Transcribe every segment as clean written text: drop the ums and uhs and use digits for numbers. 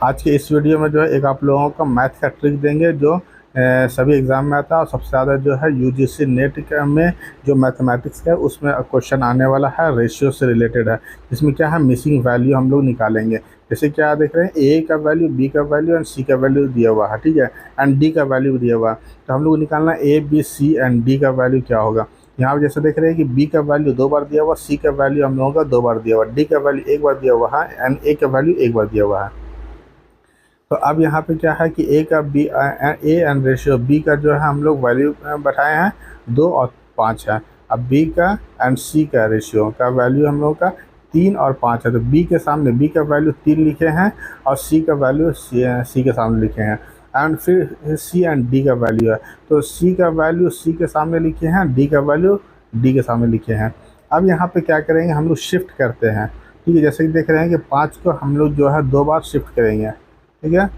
आज के इस वीडियो में जो है एक आप लोगों का मैथ का ट्रिक देंगे जो सभी एग्ज़ाम में आता है और सबसे ज़्यादा जो है यूजीसी नेट में जो मैथमेटिक्स का है उसमें क्वेश्चन आने वाला है, रेशियो से रिलेटेड है। इसमें क्या है, मिसिंग वैल्यू हम लोग निकालेंगे। जैसे क्या देख रहे हैं, ए का वैल्यू, बी का वैल्यू एंड सी का वैल्यू दिया हुआ है, ठीक है, एंड डी का वैल्यू भी दिया हुआ है। तो हम लोग को निकालना A B C and D का वैल्यू क्या होगा। यहाँ पर जैसे देख रहे हैं कि बी का वैल्यू 2 बार दिया हुआ, सी का वैल्यू हम लोगों का 2 बार दिया हुआ, डी का वैल्यू 1 बार दिया हुआ है एंड ए का वैल्यू 1 बार दिया हुआ है। तो अब यहाँ पे क्या है कि ए का B A and ratio B का जो है हम लोग वैल्यू बैठाए हैं 2 और 5 है। अब बी का एंड सी का रेशियो का वैल्यू हम लोग का 3 और 5 है। तो बी के सामने बी का वैल्यू 3 लिखे हैं और सी का वैल्यू सी के सामने लिखे हैं। एंड फिर सी एंड डी का वैल्यू है, तो सी का वैल्यू सी के सामने लिखे हैं, डी का वैल्यू डी के सामने लिखे हैं। अब यहाँ पे क्या करेंगे, हम लोग शिफ्ट करते हैं, ठीक है। जैसे कि देख रहे हैं कि 5 को हम लोग जो है 2 बार शिफ्ट करेंगे, ठीक है।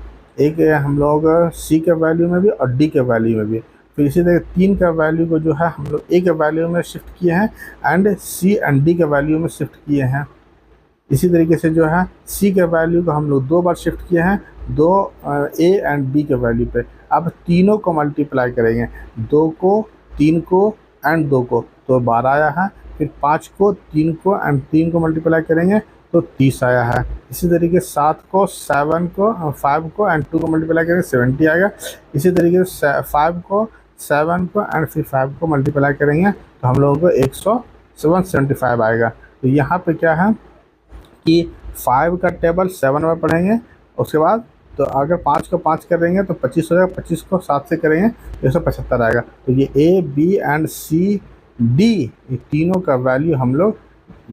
एक हम लोग सी के वैल्यू में भी और डी के वैल्यू में भी। फिर इसी तरह 3 का वैल्यू को जो है हम लोग ए के वैल्यू में शिफ्ट किए हैं एंड सी एंड डी के वैल्यू में शिफ्ट किए हैं। इसी तरीके से जो है सी के वैल्यू को हम लोग 2 बार शिफ्ट किए हैं, 2 ए एंड बी के वैल्यू पे। अब तीनों को मल्टीप्लाई करेंगे, 2 को, 3 को एंड 2 को, तो 12 आया है। फिर 5 को, 3 को एंड 3 को मल्टीप्लाई करेंगे तो 30 आया है। इसी तरीके 7 को, 7 को, 5 को एंड 2 को मल्टीप्लाई करेंगे 70 आएगा। इसी तरीके से 5 को, 7 को एंड फिर 5 को मल्टीप्लाई करेंगे तो हम लोगों को 175 आएगा। तो यहाँ पे क्या है कि 5 का टेबल 7 में पढ़ेंगे, उसके बाद तो अगर 5 को 5 करेंगे तो 25 हो जाएगा, 25 को 7 से करेंगे 175 आएगा। तो ये A B and C D, ये तीनों का वैल्यू हम लोग